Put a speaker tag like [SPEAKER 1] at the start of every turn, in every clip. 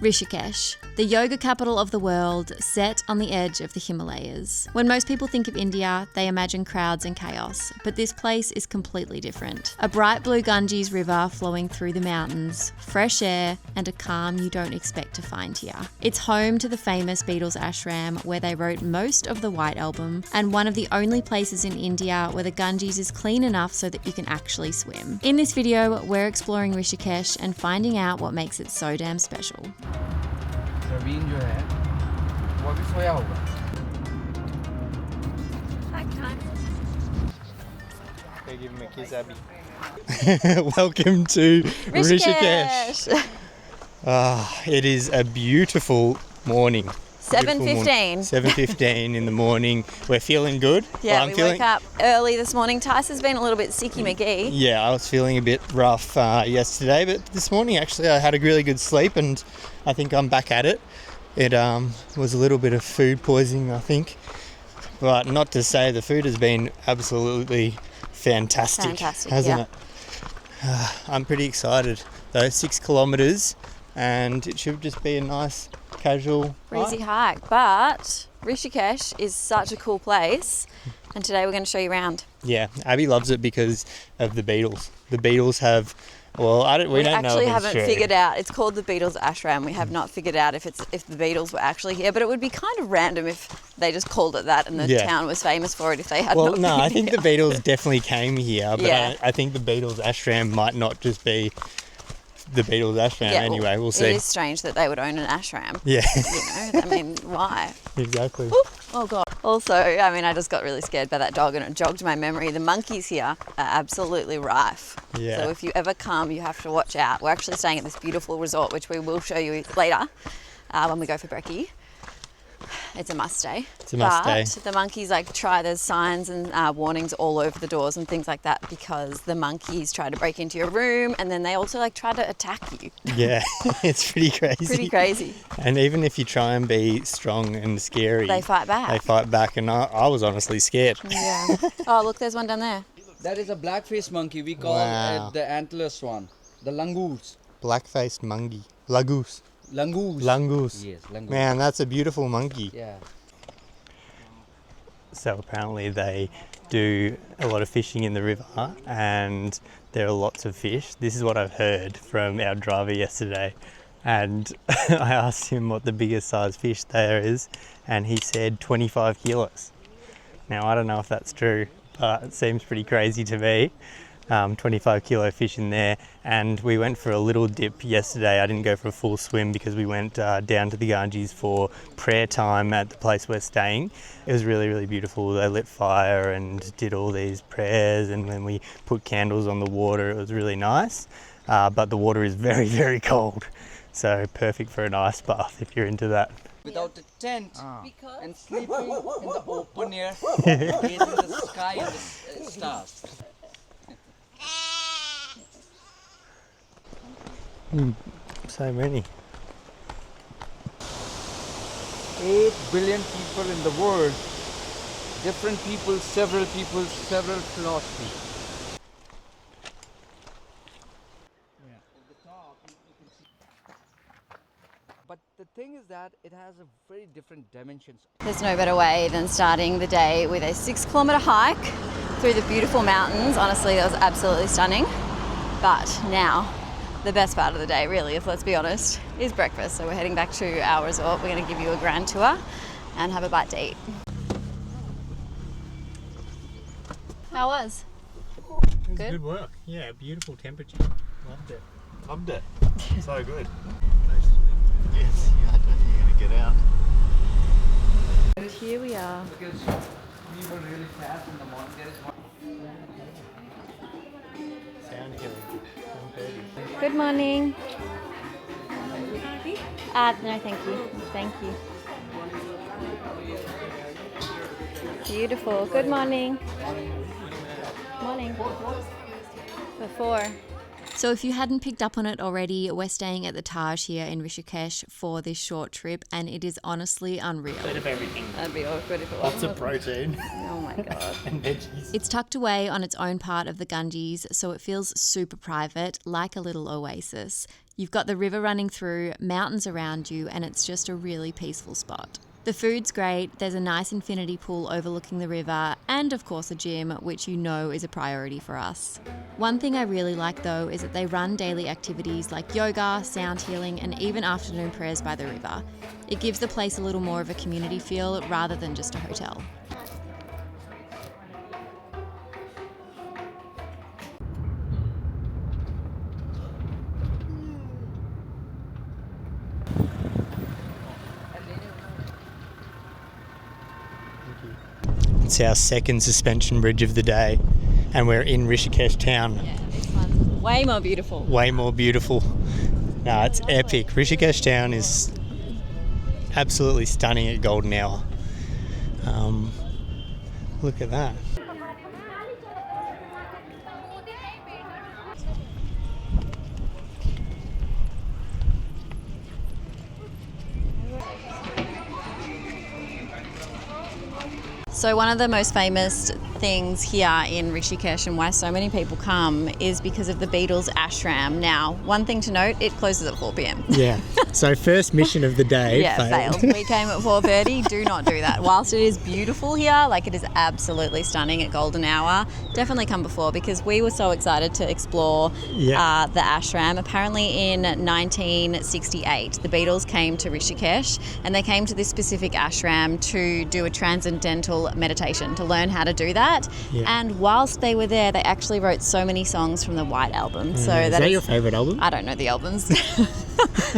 [SPEAKER 1] Rishikesh, the yoga capital of the world, set on the edge of the Himalayas. When most people think of India, they imagine crowds and chaos, but this place is completely different. A bright blue Ganges river flowing through the mountains, fresh air, and a calm you don't expect to find here. It's home to the famous Beatles Ashram, where they wrote most of the White Album, and one of the only places in India where the Ganges is clean enough so that you can actually swim. In this video, we're exploring Rishikesh and finding out what makes it so damn special.
[SPEAKER 2] Praveen जो है वो अभी सोया होगा।
[SPEAKER 3] Give him a kiss, Abby. Welcome to Rishikesh. It is a beautiful morning.
[SPEAKER 1] 7:15.
[SPEAKER 3] 7:15 in the morning. We're feeling good.
[SPEAKER 1] Yeah, we woke up early this morning. Tice has been a little bit sicky McGee.
[SPEAKER 3] Yeah, I was feeling a bit rough yesterday, but this morning actually I had a really good sleep and I think I'm back at it. It was a little bit of food poisoning, I think, but not to say the food has been absolutely fantastic, hasn't it? I'm pretty excited though. 6 kilometres and it should just be a nice casual
[SPEAKER 1] breezy hike. But Rishikesh is such a cool place and today we're going to show you around.
[SPEAKER 3] Yeah, Abby loves it because of the Beatles. The Beatles have, well, we don't know if it's
[SPEAKER 1] haven't
[SPEAKER 3] true.
[SPEAKER 1] Figured out. It's called the Beatles Ashram. We have not figured out if the Beatles were actually here, but it would be kind of random if they just called it that and the town was famous for it if they had not been
[SPEAKER 3] I think
[SPEAKER 1] here.
[SPEAKER 3] the Beatles definitely came here, but I think the Beatles Ashram might not just be the Beatles Ashram anyway. We'll see.
[SPEAKER 1] It is strange that they would own an ashram.
[SPEAKER 3] Yeah.
[SPEAKER 1] You know, I mean, why?
[SPEAKER 3] Exactly.
[SPEAKER 1] Ooh, oh God. Also, I mean, I just got really scared by that dog and it jogged my memory. The monkeys here are absolutely rife.
[SPEAKER 3] Yeah.
[SPEAKER 1] So if you ever come, you have to watch out. We're actually staying at this beautiful resort, which we will show you later when we go for brekkie. It's a must stay.
[SPEAKER 3] It's a must stay.
[SPEAKER 1] But the monkeys there's signs and warnings all over the doors and things like that because the monkeys try to break into your room and then they also try to attack you.
[SPEAKER 3] Yeah, it's pretty crazy.
[SPEAKER 1] Pretty crazy.
[SPEAKER 3] And even if you try and be strong and scary,
[SPEAKER 1] they fight back.
[SPEAKER 3] And I was honestly scared.
[SPEAKER 1] Yeah. Oh, look, there's one down there.
[SPEAKER 2] That is a black-faced monkey. We call it the antlerless one, the langoose.
[SPEAKER 3] Black-faced monkey. Langoose.
[SPEAKER 2] Langoose. Yes, langoose.
[SPEAKER 3] Man, that's a beautiful monkey.
[SPEAKER 2] Yeah.
[SPEAKER 3] So apparently they do a lot of fishing in the river and there are lots of fish. This is what I've heard from our driver yesterday. And I asked him what the biggest size fish there is and he said 25 kilos. Now I don't know if that's true, but it seems pretty crazy to me. 25 kilo fish in there, and we went for a little dip yesterday. I didn't go for a full swim because we went down to the Ganges for prayer time at the place we're staying. It was really, really beautiful. They lit fire and did all these prayers, and then we put candles on the water. It was really nice, but the water is very, very cold, so perfect for an ice bath if you're into that.
[SPEAKER 2] Without a tent and sleeping in the open air, gazing the sky and the stars.
[SPEAKER 3] So many.
[SPEAKER 2] 8 billion people in the world. Different people, several philosophies. Yeah. At the top, you can see. But the thing is that it has a very different dimensions.
[SPEAKER 1] There's no better way than starting the day with a 6-kilometre hike through the beautiful mountains. Honestly, that was absolutely stunning. But now, the best part of the day, really, if let's be honest, is breakfast. So we're heading back to our resort. We're going to give you a grand tour and have a bite to eat. How was?
[SPEAKER 3] It was good work. Yeah, beautiful temperature. Loved it. So good. Yes, I don't think you're going to get out.
[SPEAKER 1] And here we are.
[SPEAKER 2] Because we were really fast in the morning. There is one.
[SPEAKER 3] Sound healing.
[SPEAKER 1] Good morning. No, thank you. Thank you. Beautiful. Good morning. Morning. Before. So if you hadn't picked up on it already, we're staying at the Taj here in Rishikesh for this short trip and it is honestly unreal.
[SPEAKER 3] Bit of everything.
[SPEAKER 1] That'd be awkward if it
[SPEAKER 3] Lots
[SPEAKER 1] wasn't.
[SPEAKER 3] of protein.
[SPEAKER 1] Oh my God.
[SPEAKER 3] And veggies.
[SPEAKER 1] It's tucked away on its own part of the Ganges, so it feels super private, like a little oasis. You've got the river running through, mountains around you, and it's just a really peaceful spot. The food's great, there's a nice infinity pool overlooking the river, and of course a gym, which you know is a priority for us. One thing I really like though is that they run daily activities like yoga, sound healing, and even afternoon prayers by the river. It gives the place a little more of a community feel rather than just a hotel.
[SPEAKER 3] It's our second suspension bridge of the day, and we're in Rishikesh town.
[SPEAKER 1] Yeah, this one's way more beautiful.
[SPEAKER 3] Way more beautiful. No, it's epic. Rishikesh town is absolutely stunning at golden hour. Look at that.
[SPEAKER 1] So one of the most famous things here in Rishikesh and why so many people come is because of the Beatles Ashram. Now, one thing to note, it closes at 4 p.m.
[SPEAKER 3] Yeah. So first mission of the day
[SPEAKER 1] failed. We came at 4:30. Do not do that. Whilst it is beautiful here, like it is absolutely stunning at golden hour, definitely come before because we were so excited to explore the ashram. Apparently in 1968, the Beatles came to Rishikesh and they came to this specific ashram to do a transcendental meditation, to learn how to do that.
[SPEAKER 3] Yeah.
[SPEAKER 1] And whilst they were there, they actually wrote so many songs from the White Album. So
[SPEAKER 3] is that your favourite album?
[SPEAKER 1] I don't know the albums.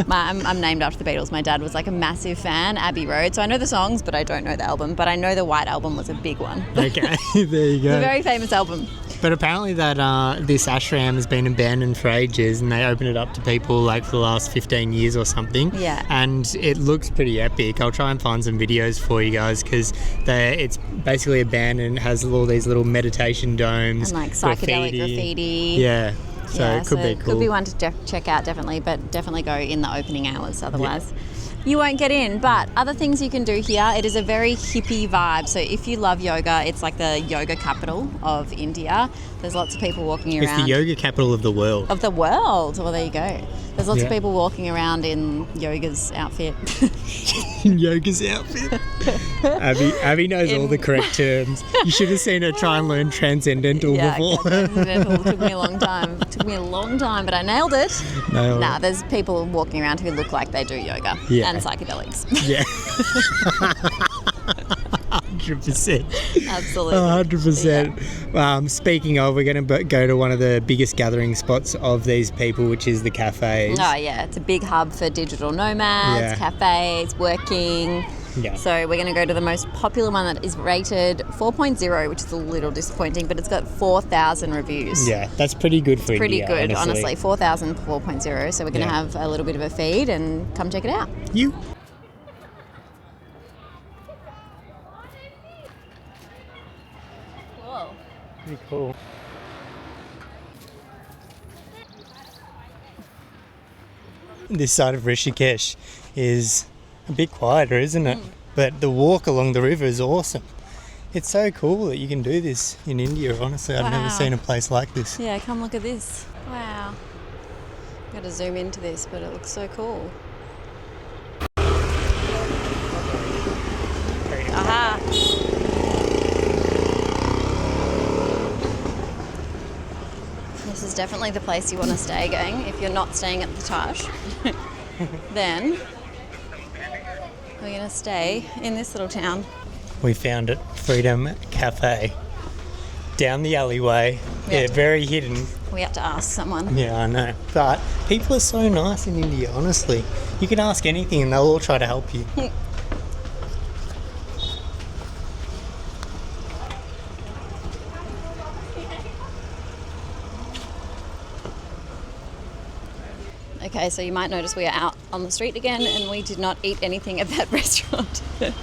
[SPEAKER 1] I'm named after the Beatles. My dad was like a massive fan, Abbey Road. So I know the songs, but I don't know the album. But I know the White Album was a big one.
[SPEAKER 3] Okay, there you go.
[SPEAKER 1] It's a very famous album.
[SPEAKER 3] But apparently that this ashram has been abandoned for ages, and they opened it up to people like for the last 15 years or something.
[SPEAKER 1] Yeah.
[SPEAKER 3] And it looks pretty epic. I'll try and find some videos for you guys because it's basically abandoned. It has all these little meditation domes.
[SPEAKER 1] And like psychedelic graffiti.
[SPEAKER 3] Yeah. So it could be cool.
[SPEAKER 1] Could be one to check out, definitely, but definitely go in the opening hours, otherwise you won't get in. But other things you can do here, it is a very hippie vibe. So if you love yoga, it's like the yoga capital of India. There's lots of people walking around.
[SPEAKER 3] It's the yoga capital of the world.
[SPEAKER 1] Of the world. Well, there you go. There's lots of people walking around in yoga's outfit.
[SPEAKER 3] In yoga's outfit. Abby knows all the correct terms. You should have seen her try and learn transcendental before.
[SPEAKER 1] Transcendental took me a long time. Took me a long time, but I nailed it. There's people walking around who look like they do yoga and psychedelics.
[SPEAKER 3] Yeah. 100%.
[SPEAKER 1] Absolutely.
[SPEAKER 3] 100%.
[SPEAKER 1] Yeah.
[SPEAKER 3] Speaking of, we're going to go to one of the biggest gathering spots of these people, which is the cafes.
[SPEAKER 1] Oh, yeah. It's a big hub for digital nomads, cafes, working.
[SPEAKER 3] Yeah.
[SPEAKER 1] So we're going to go to the most popular one that is rated 4.0, which is a little disappointing, but it's got 4,000 reviews.
[SPEAKER 3] Yeah, that's pretty good for
[SPEAKER 1] Pretty
[SPEAKER 3] India,
[SPEAKER 1] good, honestly. 4,000
[SPEAKER 3] 4.0.
[SPEAKER 1] 4.0. So we're going to have a little bit of a feed and come check it out. Cool.
[SPEAKER 3] Pretty cool. This side of Rishikesh is a bit quieter, isn't it? But the walk along the river is awesome. It's so cool that you can do this in India, honestly. I've never seen a place like this.
[SPEAKER 1] Yeah, come look at this. Wow. Got to zoom into this, but it looks so cool. Aha! This is definitely the place you want to stay, gang. If you're not staying at the Taj, then we're going to stay in this little town.
[SPEAKER 3] We found it, Freedom Cafe. Down the alleyway. Very hidden.
[SPEAKER 1] We have to ask someone.
[SPEAKER 3] Yeah, I know. But people are so nice in India, honestly. You can ask anything and they'll all try to help you.
[SPEAKER 1] Okay, so you might notice we are out on the street again and we did not eat anything at that restaurant. We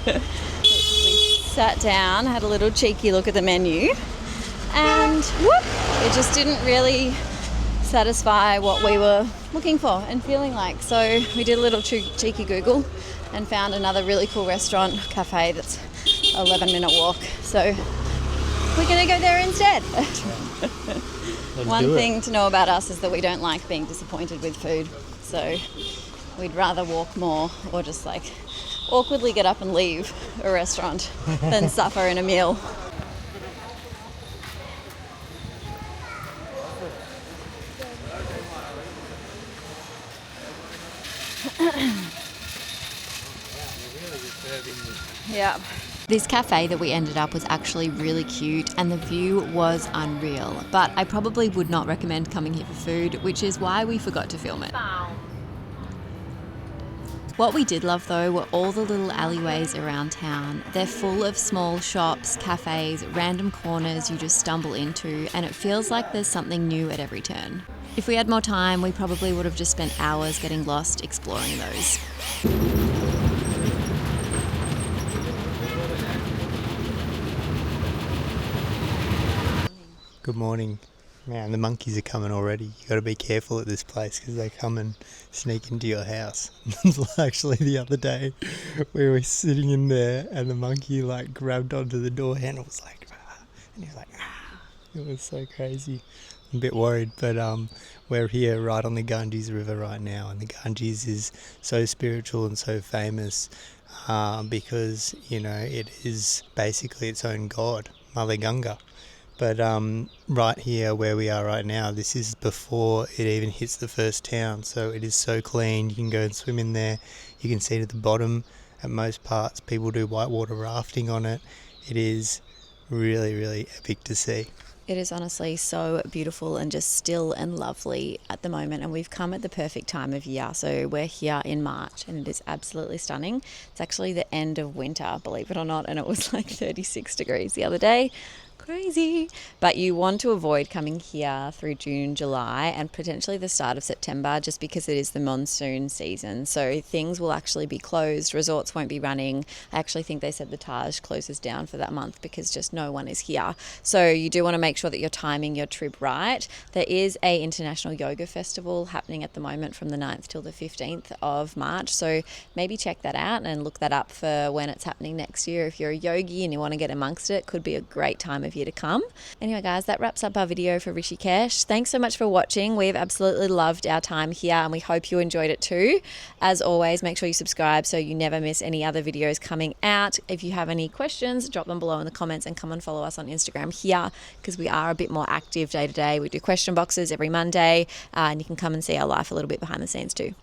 [SPEAKER 1] sat down, had a little cheeky look at the menu, and whoop, it just didn't really satisfy what we were looking for and feeling like. So we did a little cheeky Google and found another really cool restaurant, cafe that's an 11-minute walk. So we're going to go there instead. One thing to know about us is that we don't like being disappointed with food. so we'd rather walk more or just like awkwardly get up and leave a restaurant than suffer in a meal. Yeah. This cafe that we ended up was actually really cute and the view was unreal, but I probably would not recommend coming here for food, which is why we forgot to film it. What we did love though were all the little alleyways around town. They're full of small shops, cafes, random corners you just stumble into, and it feels like there's something new at every turn. If we had more time, we probably would have just spent hours getting lost exploring those.
[SPEAKER 3] Good morning. Man, the monkeys are coming already. You got to be careful at this place because they come and sneak into your house. Actually, the other day we were sitting in there and the monkey like grabbed onto the door handle, was like, ah, and he was like, ah. It was so crazy. I'm a bit worried, but we're here right on the Ganges River right now, and the Ganges is so spiritual and so famous because, you know, it is basically its own god, Mother Ganga. But right here where we are right now, this is before it even hits the first town, so it is so clean. You can go and swim in there. You can see to the bottom at most parts. People do whitewater rafting on it. It is really, really epic to see.
[SPEAKER 1] It is honestly so beautiful and just still and lovely at the moment, and we've come at the perfect time of year. So we're here in March and it is absolutely stunning. It's actually the end of winter, believe it or not, and it was like 36 degrees the other day. Crazy. But you want to avoid coming here through June, July and potentially the start of September, just because it is the monsoon season. So things will actually be closed. Resorts won't be running. I actually think they said the Taj closes down for that month because just no one is here. So you do want to make sure that you're timing your trip right. There is a international yoga festival happening at the moment from the 9th till the 15th of March. So maybe check that out and look that up for when it's happening next year. If you're a yogi and you want to get amongst it, could be a great time of year to come. Anyway guys, that wraps up our video for Rishikesh. Thanks so much for watching. We've absolutely loved our time here and we hope you enjoyed it too. As always, make sure you subscribe so you never miss any other videos coming out. If you have any questions, drop them below in the comments and come and follow us on Instagram here because we are a bit more active day to day. We do question boxes every Monday and you can come and see our life a little bit behind the scenes too.